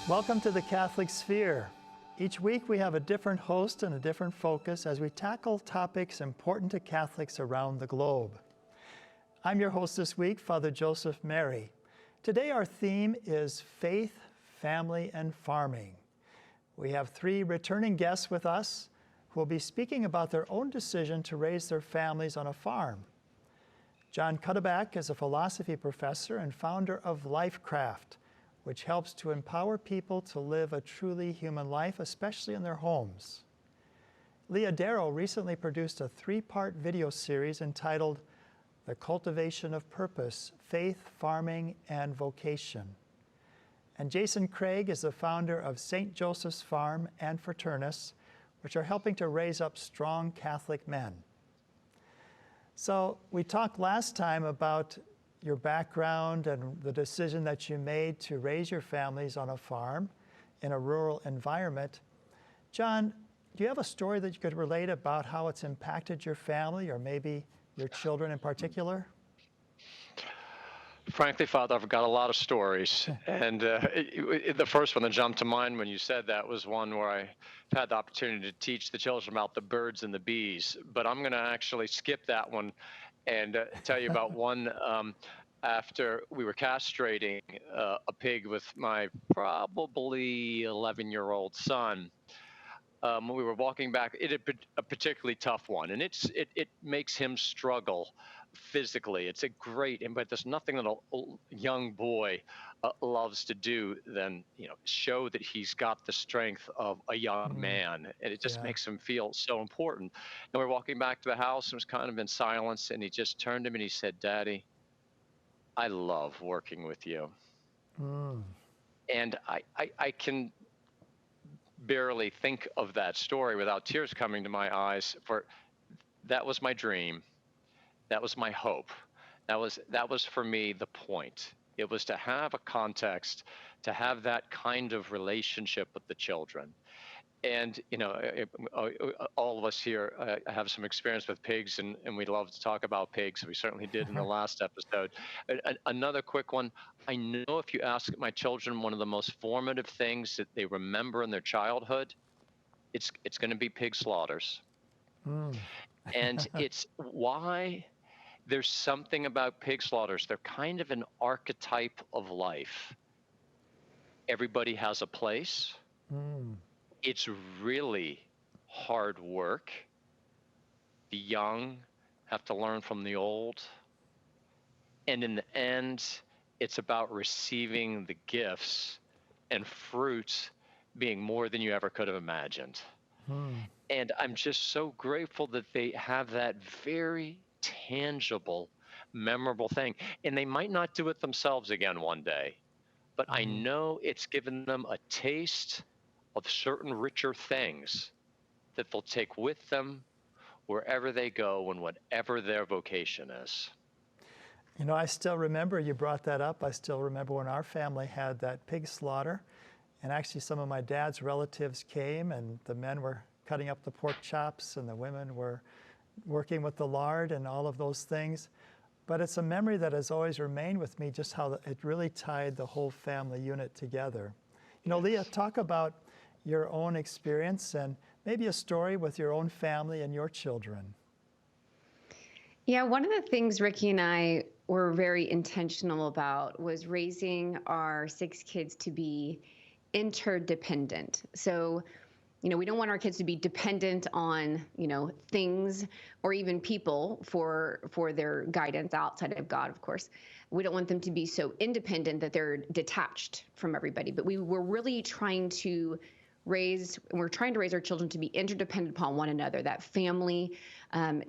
Welcome to the Catholic Sphere. Each week we have a different host and a different focus as we tackle topics important to Catholics around the globe. I'm your host this week, Father Joseph Mary. Today our theme is faith, family, and farming. We have three returning guests with us who will be speaking about their own decision to raise their families on a farm. John Cuddeback is a philosophy professor and founder of Lifecraft, which helps to empower people to live a truly human life, especially in their homes. Leah Darrow recently produced a three-part video series entitled The Cultivation of Purpose, Faith, Farming, and Vocation. And Jason Craig is the founder of St. Joseph's Farm and Fraternus, which are helping to raise up strong Catholic men. So we talked last time about your background and the decision that you made to raise your families on a farm in a rural environment. John, do you have a story that you could relate about how it's impacted your family or maybe your children in particular? Frankly, Father, I've got a lot of stories. And the first one that jumped to mind when you said that was one where I had the opportunity to teach the children about the birds and the bees. But I'm going to actually skip that one and tell you about one after we were castrating a pig with my probably 11-year-old son. When we were walking back, it had been a particularly tough one, and it makes him struggle physically. It's a great, but there's nothing that a young boy loves to do than show that he's got the strength of a young man, and it just makes him feel so important. And we're walking back to the house, and it was kind of in silence, and he just turned to me and he said, "Daddy, I love working with you." And I can barely think of that story without tears coming to my eyes, for that was my dream. That was my hope. That was for me the point. It was to have a context, to have that kind of relationship with the children. And, all of us here have some experience with pigs, and we love to talk about pigs. We certainly did in the last episode. Another quick one. I know if you ask my children one of the most formative things that they remember in their childhood, it's going to be pig slaughters. And it's why there's something about pig slaughters. They're kind of an archetype of life. Everybody has a place. It's really hard work. The young have to learn from the old. And in the end, it's about receiving the gifts and fruits being more than you ever could have imagined. And I'm just so grateful that they have that very tangible, memorable thing. And they might not do it themselves again one day, but I know it's given them a taste of certain richer things that they'll take with them wherever they go and whatever their vocation is. I still remember you brought that up. I still remember when our family had that pig slaughter, and actually some of my dad's relatives came, and the men were cutting up the pork chops and the women were working with the lard and all of those things. But it's a memory that has always remained with me, just how it really tied the whole family unit together. Leah, talk about your own experience and maybe a story with your own family and your children. Yeah, one of the things Ricky and I were very intentional about was raising our 6 kids to be interdependent. So, we don't want our kids to be dependent on, things or even people for their guidance outside of God, of course. We don't want them to be so independent that they're detached from everybody. But we're really trying to raise our children to be interdependent upon one another, that family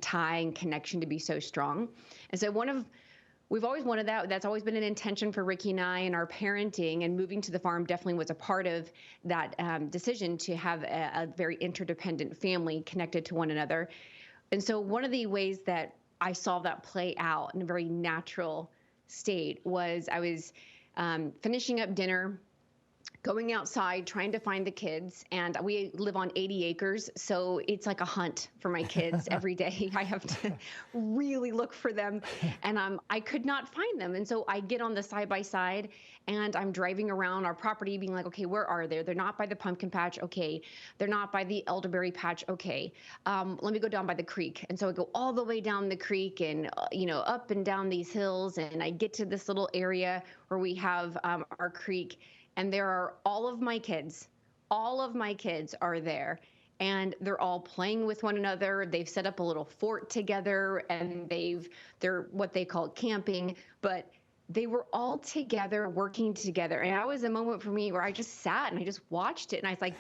tie and connection to be so strong. And so we've always wanted that. That's always been an intention for Ricky and I, and our parenting, and moving to the farm definitely was a part of that decision to have a very interdependent family connected to one another. And so one of the ways that I saw that play out in a very natural state was I was finishing up dinner going outside, trying to find the kids. And we live on 80 acres. So it's like a hunt for my kids every day. I have to really look for them. And I could not find them. And so I get on the side by side and I'm driving around our property being like, okay, where are they? They're not by the pumpkin patch. Okay. They're not by the elderberry patch. Okay. Let me go down by the creek. And so I go all the way down the creek and, up and down these hills. And I get to this little area where we have our creek. And there are all of my kids. All of my kids are there. And they're all playing with one another. They've set up a little fort together and they're what they call camping, but they were all together, working together. And that was a moment for me where I just sat and I just watched it. And I was like,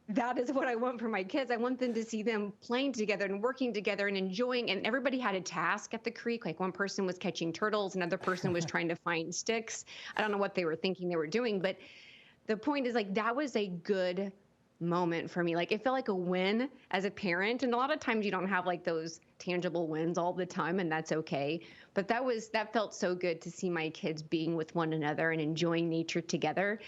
that is what I want for my kids. I want them to see them playing together and working together and enjoying. And everybody had a task at the creek. Like one person was catching turtles, another person was trying to find sticks. I don't know what they were thinking they were doing, but the point is like that was a good moment for me. Like it felt like a win as a parent. And a lot of times you don't have like those tangible wins all the time, and that's okay. But that felt so good to see my kids being with one another and enjoying nature together.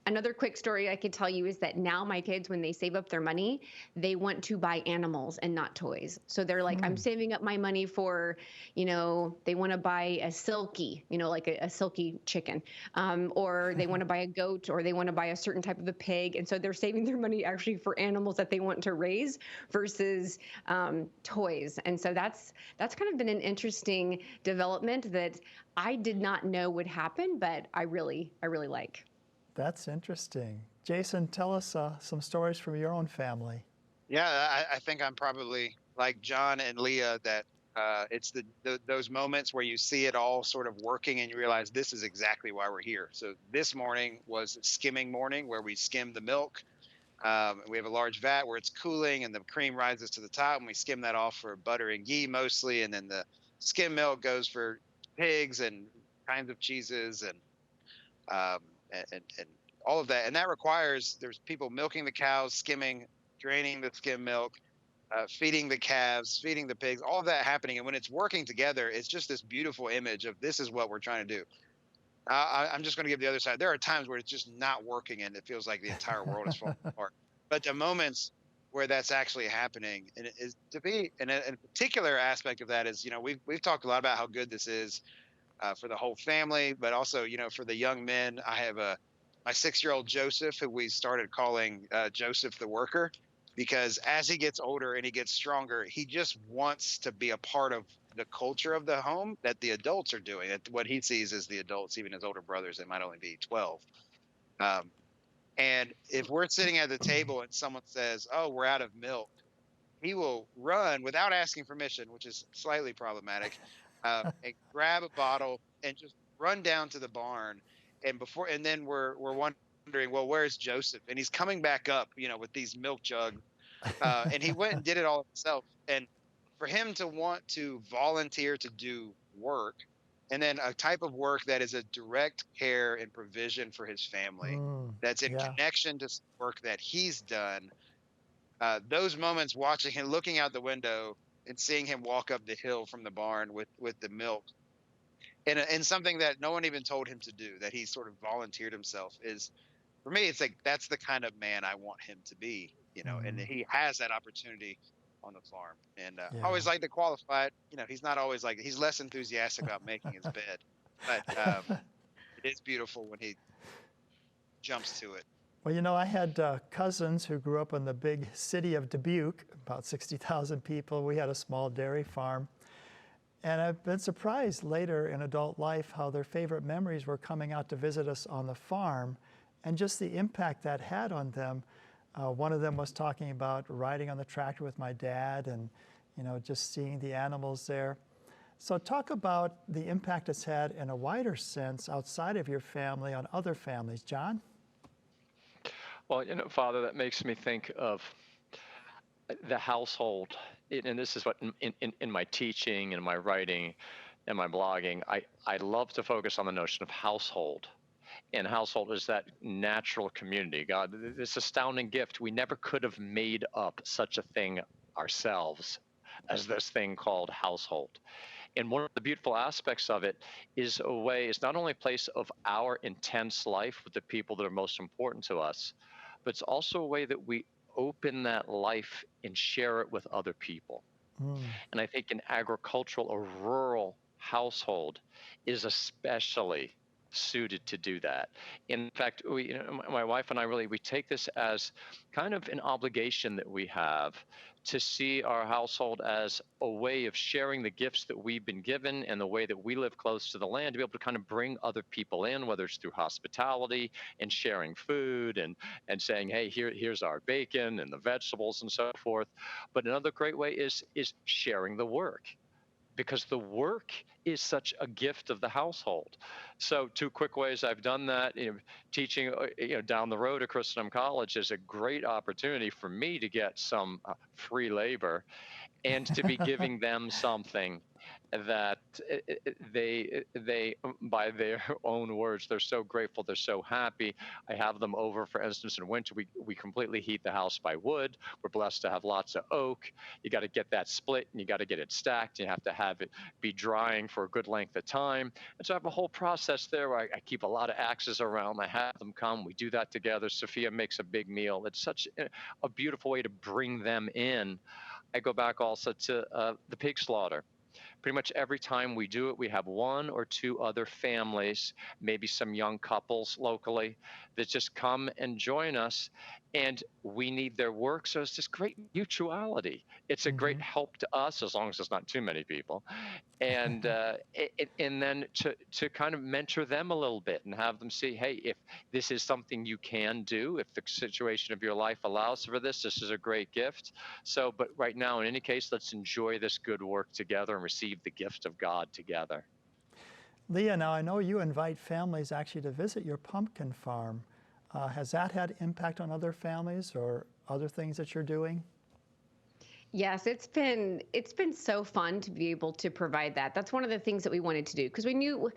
Another quick story I could tell you is that now my kids, when they save up their money, they want to buy animals and not toys. So they're like, I'm saving up my money for, they want to buy a silky, like a silky chicken, or they want to buy a goat, or they want to buy a certain type of a pig. And so they're saving their money actually for animals that they want to raise versus toys. And so that's kind of been an interesting development that I did not know would happen, but I really like. That's interesting. Jason, tell us some stories from your own family. Yeah, I think I'm probably like John and Leah, that it's those moments where you see it all sort of working and you realize this is exactly why we're here. So this morning was skimming morning, where we skim the milk. We have a large vat where it's cooling and the cream rises to the top, and we skim that off for butter and ghee mostly. And then the skim milk goes for pigs and kinds of cheeses and all of that. And that requires, there's people milking the cows, skimming, draining the skim milk, feeding the calves, feeding the pigs, all of that happening. And when it's working together, it's just this beautiful image of this is what we're trying to do. I'm just going to give the other side. There are times where it's just not working and it feels like the entire world is falling apart. But the moments where that's actually happening, and it is to be, and a particular aspect of that is, we've talked a lot about how good this is for the whole family, but also, for the young men. I have my 6-year-old Joseph, who we started calling Joseph the Worker, because as he gets older and he gets stronger, he just wants to be a part of the culture of the home that the adults are doing. What he sees as the adults, even his older brothers, that might only be 12. And if we're sitting at the table and someone says, "Oh, we're out of milk," he will run without asking permission, which is slightly problematic, and grab a bottle and just run down to the barn. And then we're wondering, well, where's Joseph? And he's coming back up, with these milk jugs. And he went and did it all himself. And for him to want to volunteer to do work, and then a type of work that is a direct care and provision for his family, that's in connection to work that he's done. Those moments, watching him, looking out the window and seeing him walk up the hill from the barn with the milk, and something that no one even told him to do, that he sort of volunteered himself, is, for me, it's like, that's the kind of man I want him to be, and he has that opportunity on the farm. And I always like to qualify it. He's not always like, he's less enthusiastic about making his bed, but it is beautiful when he jumps to it. Well, I had cousins who grew up in the big city of Dubuque, about 60,000 people. We had a small dairy farm. And I've been surprised later in adult life how their favorite memories were coming out to visit us on the farm and just the impact that had on them. One of them was talking about riding on the tractor with my dad and, just seeing the animals there. So talk about the impact it's had in a wider sense outside of your family on other families. John? Well, Father, that makes me think of the household. And this is what in my teaching and my writing and my blogging, I love to focus on the notion of household. And household is that natural community. God, this astounding gift. We never could have made up such a thing ourselves as this thing called household. And one of the beautiful aspects of it is it's not only a place of our intense life with the people that are most important to us, but it's also a way that we open that life and share it with other people. Mm. And I think an agricultural or rural household is especially suited to do that. In fact, my wife and I we take this as kind of an obligation that we have to see our household as a way of sharing the gifts that we've been given and the way that we live close to the land, to be able to kind of bring other people in, whether it's through hospitality and sharing food and saying, hey, here's our bacon and the vegetables and so forth. But another great way is sharing the work, because the work is such a gift of the household. So two quick ways I've done that. Teaching down the road at Christendom College is a great opportunity for me to get some free labor and to be giving them something that they by their own words, they're so grateful, they're so happy. I have them over, for instance, in winter we completely heat the house by wood. We're blessed to have lots of oak. You got to get that split and you got to get it stacked. You have to have it be drying for a good length of time. And so I have a whole process there where I keep a lot of axes around. I have them come, we do that together. Sophia makes a big meal. It's such a beautiful way to bring them in. I go back also to the pig slaughter. Pretty much every time we do it, we have one or two other families, maybe some young couples locally, that just come and join us. And we need their work. So it's just great mutuality. It's a great help to us, as long as it's not too many people. And and then to kind of mentor them a little bit and have them see, hey, if this is something you can do, if the situation of your life allows for this is a great gift. So, but right now, in any case, let's enjoy this good work together and receive the gift of God together. Leah, now I know you invite families actually to visit your pumpkin farm. Has that had impact on other families or other things that you're doing? Yes, it's been so fun to be able to provide that. That's one of the things that we wanted to do, because we know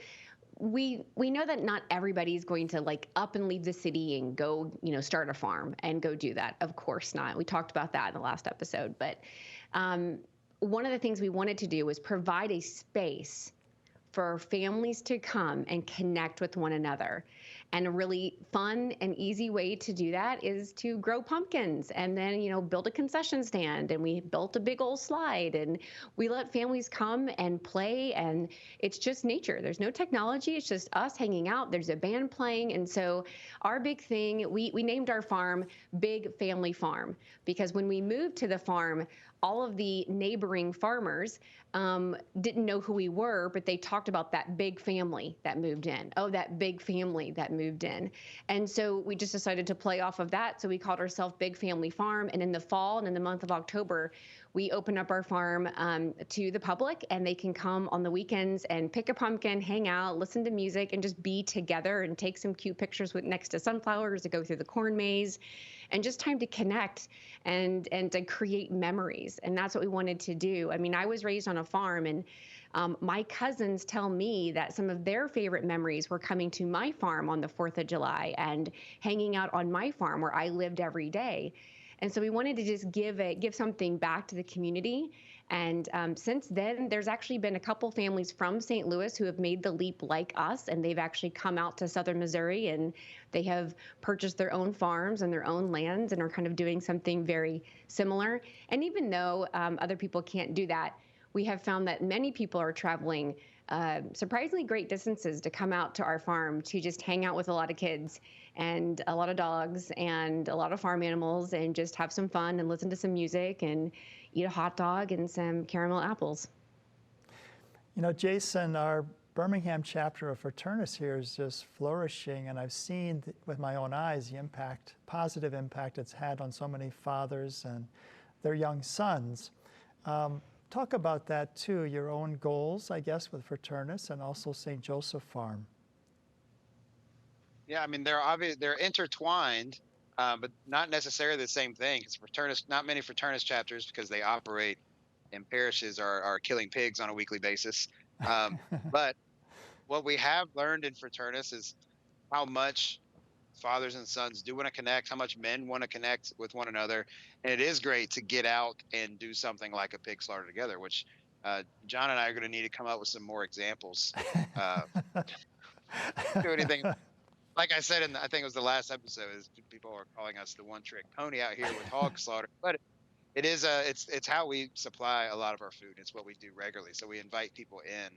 that not everybody's going to like up and leave the city and go, start a farm and go do that. Of course not. We talked about that in the last episode. But one of the things we wanted to do was provide a space for families to come and connect with one another. And a really fun and easy way to do that is to grow pumpkins and then, build a concession stand. And we built a big old slide and we let families come and play. And it's just nature. There's no technology. It's just us hanging out. There's a band playing. And so our big thing, we named our farm Big Family Farm, because when we moved to the farm, all of the neighboring farmers didn't know who we were, but they talked about that big family that moved in. Oh, that big family that moved in. And so we just decided to play off of that. So we called ourselves Big Family Farm. And in the fall and in the month of October, we open up our farm to the public, and they can come on the weekends and pick a pumpkin, hang out, listen to music, and just be together and take some cute pictures next to sunflowers to go through the corn maze, and just time to connect and to create memories. And that's what we wanted to do. I mean, I was raised on a farm, and my cousins tell me that some of their favorite memories were coming to my farm on the 4th of July and hanging out on my farm where I lived every day. And so we wanted to just give something back to the community. And since then, there's actually been a couple families from St. Louis who have made the leap like us, and they've actually come out to southern Missouri, and they have purchased their own farms and their own lands and are kind of doing something very similar. And even though other people can't do that, we have found that many people are traveling surprisingly great distances to come out to our farm to just hang out with a lot of kids and a lot of dogs and a lot of farm animals and just have some fun and listen to some music and eat a hot dog and some caramel apples. Jason, our Birmingham chapter of Fraternus here is just flourishing, and I've seen with my own eyes the positive impact it's had on so many fathers and their young sons. Talk about that too, your own goals, I guess, with Fraternus and also St. Joseph Farm. Yeah, I mean they're intertwined, but not necessarily the same thing. Because Fraternus, not many Fraternus chapters, because they operate in parishes, are killing pigs on a weekly basis. But what we have learned in Fraternus is how much fathers and sons do want to connect, how much men want to connect with one another. And it is great to get out and do something like a pig slaughter together, which John and I are going to need to come up with some more examples. Uh, do anything like I said I think it was the last episode, is people are calling us the one trick pony out here with hog slaughter, but it is it's how we supply a lot of our food. It's what we do regularly. So we invite people in.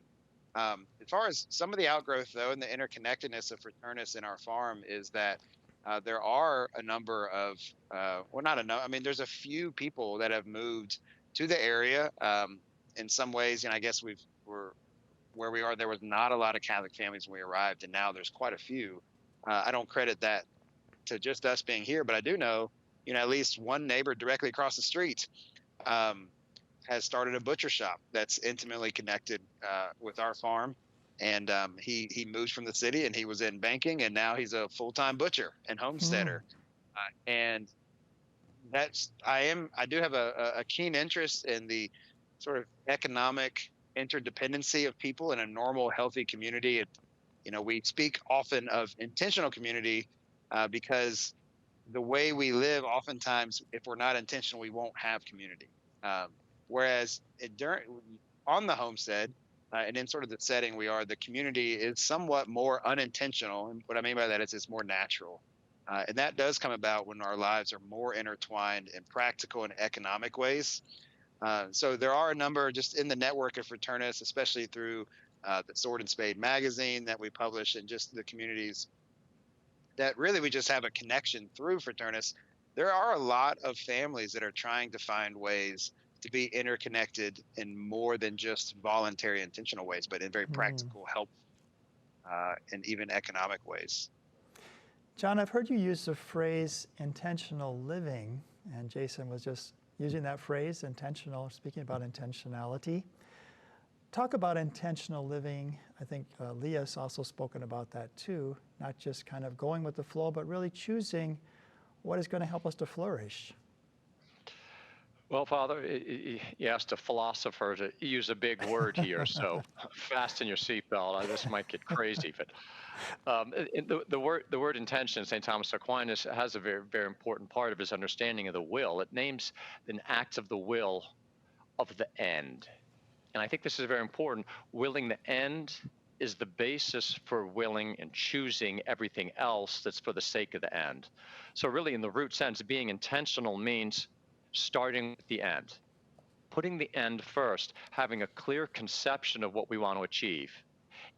As far as some of the outgrowth though, and the interconnectedness of Fraternus in our farm is that there are a number of well, not enough. I mean, there's a few people that have moved to the area. In some ways, I guess we're where we are. There was not a lot of Catholic families when we arrived, and now there's quite a few. I don't credit that to just us being here, but I do know, at least one neighbor directly across the street has started a butcher shop that's intimately connected with our farm. And he moved from the city, and he was in banking, and now he's a full-time butcher and homesteader. And I do have a keen interest in the sort of economic interdependency of people in a normal, healthy community. We speak often of intentional community because the way we live, oftentimes, if we're not intentional, we won't have community. Whereas on the homestead and in sort of the setting we are, the community is somewhat more unintentional. And what I mean by that is it's more natural. And that does come about when our lives are more intertwined in practical and economic ways. So there are a number just in the network of Fraternus, especially through the Sword and Spade magazine that we publish, and just the communities that really we just have a connection through Fraternus. There are a lot of families that are trying to find ways to be interconnected in more than just voluntary, intentional ways, but in very practical, help, and even economic ways. John, I've heard you use the phrase intentional living, and Jason was just using that phrase, intentional, speaking about intentionality. Talk about intentional living. I think Leah's also spoken about that too, not just kind of going with the flow, but really choosing what is going to help us to flourish. Well, Father, you asked a philosopher to use a big word here, so fasten your seatbelt. This might get crazy, but the word intention, St. Thomas Aquinas has a very, very important part of his understanding of the will. It names an act of the will of the end. And I think this is very important. Willing the end is the basis for willing and choosing everything else that's for the sake of the end. So really, in the root sense, being intentional means starting with the end, putting the end first, having a clear conception of what we want to achieve,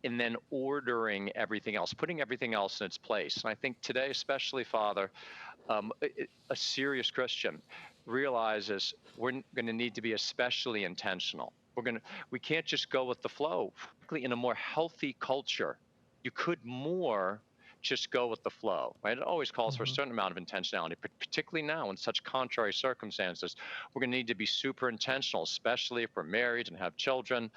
and then ordering everything else, putting everything else in its place. And I think today, especially, Father, a serious Christian realizes we're going to need to be especially intentional. We can't just go with the flow. Frankly, in a more healthy culture, you could more just go with the flow, right? It always calls for a certain amount of intentionality, but particularly now in such contrary circumstances, we're going to need to be super intentional, especially if we're married and have children.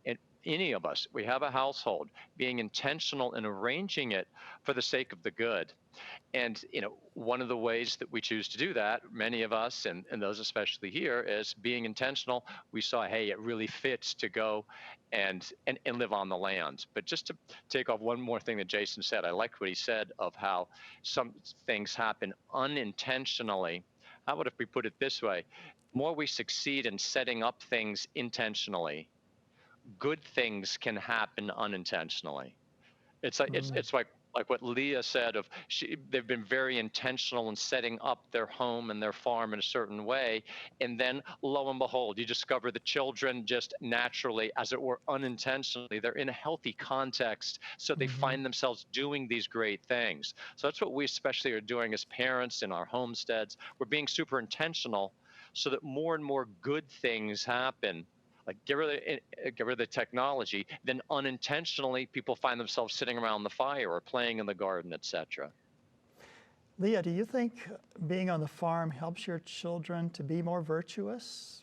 And any of us, we have a household, being intentional in arranging it for the sake of the good. And, one of the ways that we choose to do that, many of us, and those especially here, is being intentional. We saw, hey, it really fits to go and live on the land. But just to take off one more thing that Jason said, I liked what he said of how some things happen unintentionally. How about if we put it this way? The more we succeed in setting up things intentionally, good things can happen unintentionally. It's like what Leah said of they've been very intentional in setting up their home and their farm in a certain way, and then lo and behold, you discover the children just naturally, as it were unintentionally, they're in a healthy context, so they find themselves doing these great things. So that's what we especially are doing as parents in our homesteads. We're being super intentional so that more and more good things happen. Like get rid of the technology, then unintentionally people find themselves sitting around the fire or playing in the garden, etc. Leah, do you think being on the farm helps your children to be more virtuous?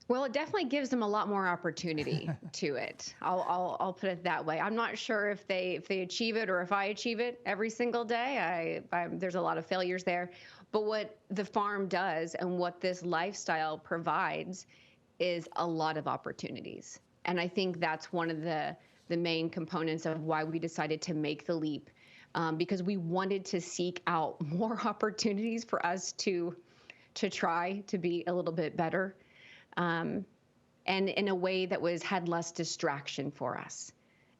Well, it definitely gives them a lot more opportunity to it. I'll put it that way. I'm not sure if they achieve it or if I achieve it every single day. There's a lot of failures there. But what the farm does and what this lifestyle provides is a lot of opportunities. And I think that's one of the main components of why we decided to make the leap, because we wanted to seek out more opportunities for us to try to be a little bit better. and in a way that had less distraction for us.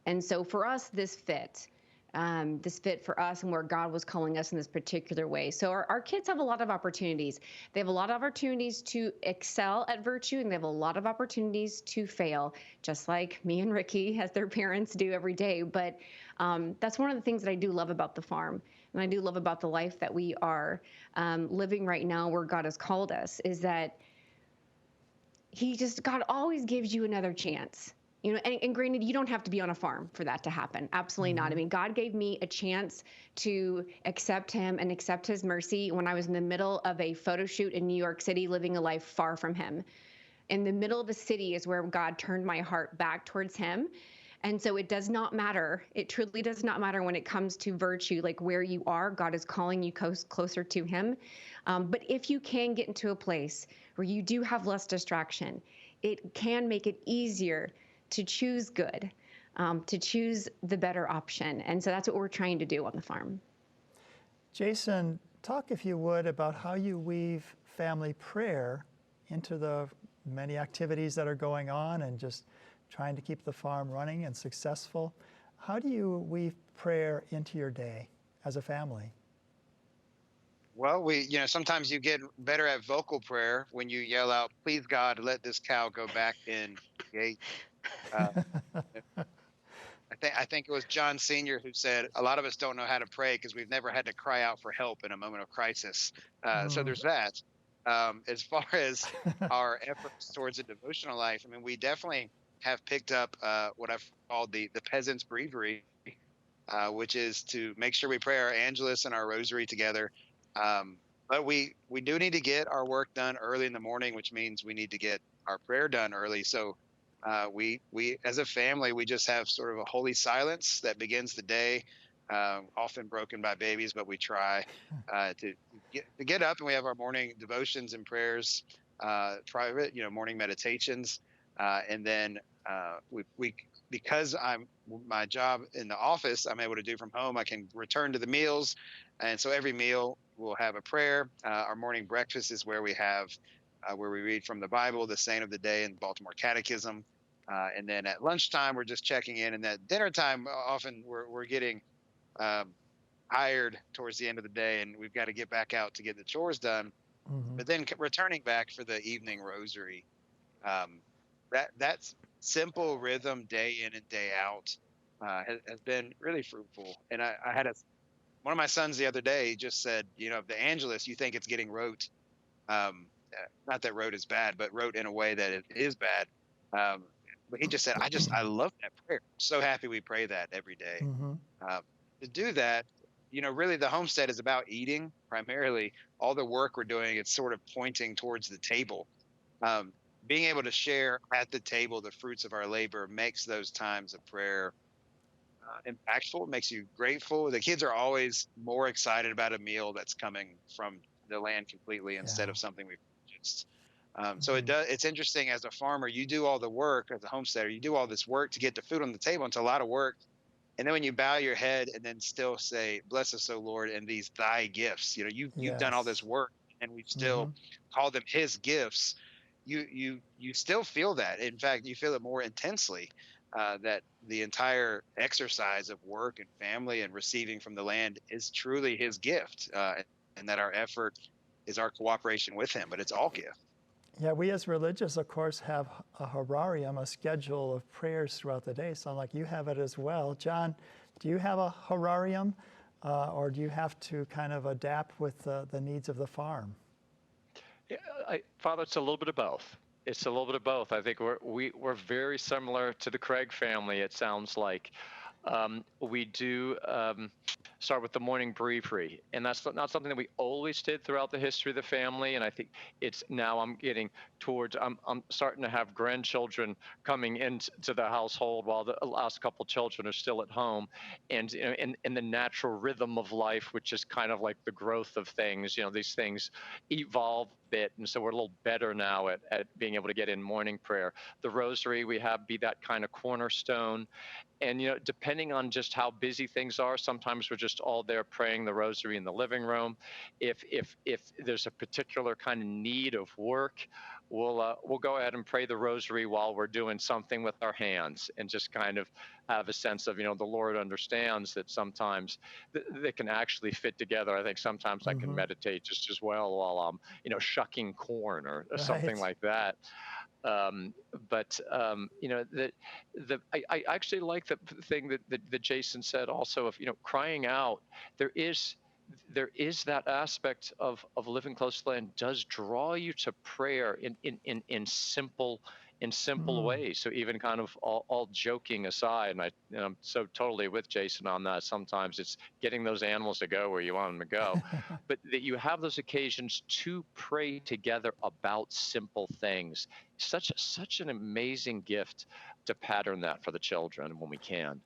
And so for us, this fit. This fit for us and where God was calling us in this particular way. So our kids have a lot of opportunities. They have a lot of opportunities to excel at virtue, and they have a lot of opportunities to fail, just like me and Ricky, as their parents do every day. But that's one of the things that I do love about the farm. And I do love about the life that we are living right now, where God has called us, is that God always gives you another chance. And granted, you don't have to be on a farm for that to happen. Absolutely not. I mean, God gave me a chance to accept him and accept his mercy when I was in the middle of a photo shoot in New York City, living a life far from him. In the middle of the city is where God turned my heart back towards him. And so it does not matter. It truly does not matter when it comes to virtue, like where you are. God is calling you closer to him. But if you can get into a place where you do have less distraction, it can make it easier to choose good, to choose the better option. And so that's what we're trying to do on the farm. Jason, talk, if you would, about how you weave family prayer into the many activities that are going on and just trying to keep the farm running and successful. How do you weave prayer into your day as a family? Well, sometimes you get better at vocal prayer when you yell out, "Please God, let this cow go back in the gate." Uh, I think it was John Sr. who said, "A lot of us don't know how to pray because we've never had to cry out for help in a moment of crisis." So there's that. As far as our efforts towards a devotional life, I mean, we definitely have picked up what I've called the peasant's breviary, which is to make sure we pray our Angelus and our Rosary together. But we do need to get our work done early in the morning, which means we need to get our prayer done early. So we as a family, we just have sort of a holy silence that begins the day, often broken by babies, but we try to get up, and we have our morning devotions and prayers, private, morning meditations, and then we because my job in the office, I'm able to do from home. I can return to the meals, and so every meal we'll have a prayer. Our morning breakfast is where we have where we read from the Bible, the Saint of the Day, and Baltimore Catechism. And then at lunchtime, we're just checking in. And at dinner time, often we're getting tired towards the end of the day, and we've got to get back out to get the chores done. Mm-hmm. But then returning back for the evening rosary, that's simple rhythm day in and day out has been really fruitful. And I had one of my sons the other day just said, the Angelus, you think it's getting rote. Not that rote is bad, but rote in a way that it is bad. But he just said, I love that prayer. I'm so happy we pray that every day. Mm-hmm. To do that, really the homestead is about eating primarily. All the work we're doing, it's sort of pointing towards the table. Being able to share at the table the fruits of our labor makes those times of prayer impactful. It makes you grateful. The kids are always more excited about a meal that's coming from the land completely instead of something we've purchased. So it's interesting, as a farmer, you do all the work, as a homesteader, you do all this work to get the food on the table. It's a lot of work. And then when you bow your head and then still say, "Bless us, O Lord, and these thy gifts," you've done all this work, and we still call them his gifts. You still feel that. In fact, you feel it more intensely, that the entire exercise of work and family and receiving from the land is truly his gift, and that our effort is our cooperation with him, but it's all gift. Yeah, we as religious, of course, have a horarium, a schedule of prayers throughout the day. So like you have it as well. John, do you have a horarium, or do you have to kind of adapt with the needs of the farm? Yeah, Father, it's a little bit of both. It's a little bit of both. I think we're very similar to the Craig family. It sounds like we do start with the morning breviary, and that's not something that we always did throughout the history of the family. And I think it's now I'm getting towards I'm starting to have grandchildren coming into the household while the last couple children are still at home, and in the natural rhythm of life, which is kind of like the growth of things. These things evolve a bit, and so we're a little better now at being able to get in morning prayer. The rosary we have be that kind of cornerstone. And depending on just how busy things are, sometimes we're just all there praying the rosary in the living room. If there's a particular kind of need of work, we'll go ahead and pray the rosary while we're doing something with our hands, and just kind of have a sense of, the Lord understands that sometimes they can actually fit together. I think sometimes I can meditate just as well while I'm, shucking corn or something Right. like that. But I actually like the thing that Jason said also of, crying out. There is that aspect of living close to the land does draw you to prayer in simple Mm. ways. So even kind of all joking aside, and I'm so totally with Jason on that. Sometimes it's getting those animals to go where you want them to go, but that you have those occasions to pray together about simple things. Such an amazing gift to pattern that for the children when we can.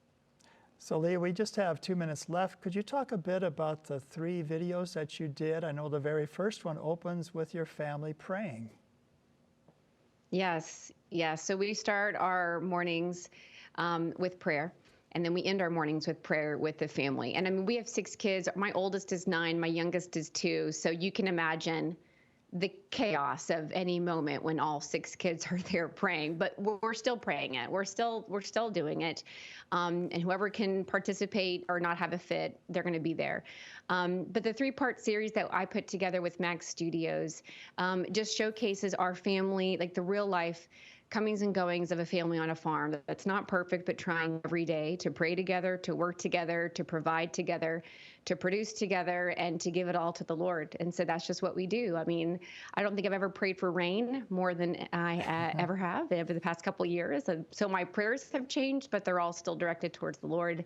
So Leah, we just have 2 minutes left. Could you talk a bit about the 3 videos that you did? I know the very first one opens with your family praying. Yes, yes. So we start our mornings with prayer, and then we end our mornings with prayer with the family. And I mean, we have 6 kids. My oldest is 9, my youngest is 2. So you can imagine the chaos of any moment when all 6 kids are there praying, but we're still praying it. We're still doing it. And whoever can participate or not have a fit, they're going to be there. But the 3-part series that I put together with Max Studios just showcases our family, like the real life comings and goings of a family on a farm that's not perfect, but trying every day to pray together, to work together, to provide together, to produce together, and to give it all to the Lord. And so that's just what we do. I mean, I don't think I've ever prayed for rain more than I ever have over the past couple of years. And so my prayers have changed, but they're all still directed towards the Lord.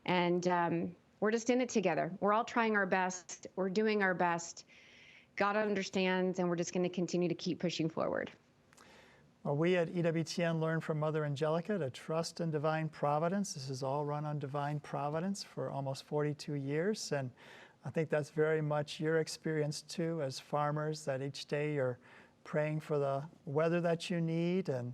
And we're just in it together. We're all trying our best. We're doing our best. God understands, and we're just going to continue to keep pushing forward. Well, we at EWTN learned from Mother Angelica to trust in divine providence. This is all run on divine providence for almost 42 years. And I think that's very much your experience too as farmers, that each day you're praying for the weather that you need and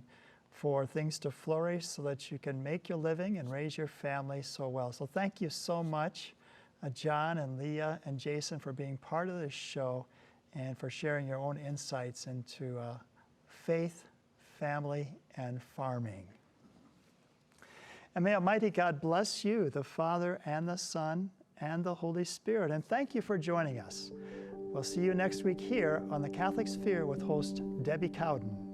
for things to flourish so that you can make your living and raise your family so well. So thank you so much, John and Leah and Jason, for being part of this show and for sharing your own insights into faith, family, and farming. And may Almighty God bless you, the Father and the Son and the Holy Spirit. And thank you for joining us. We'll see you next week here on The Catholic Sphere with host Debbie Cowden.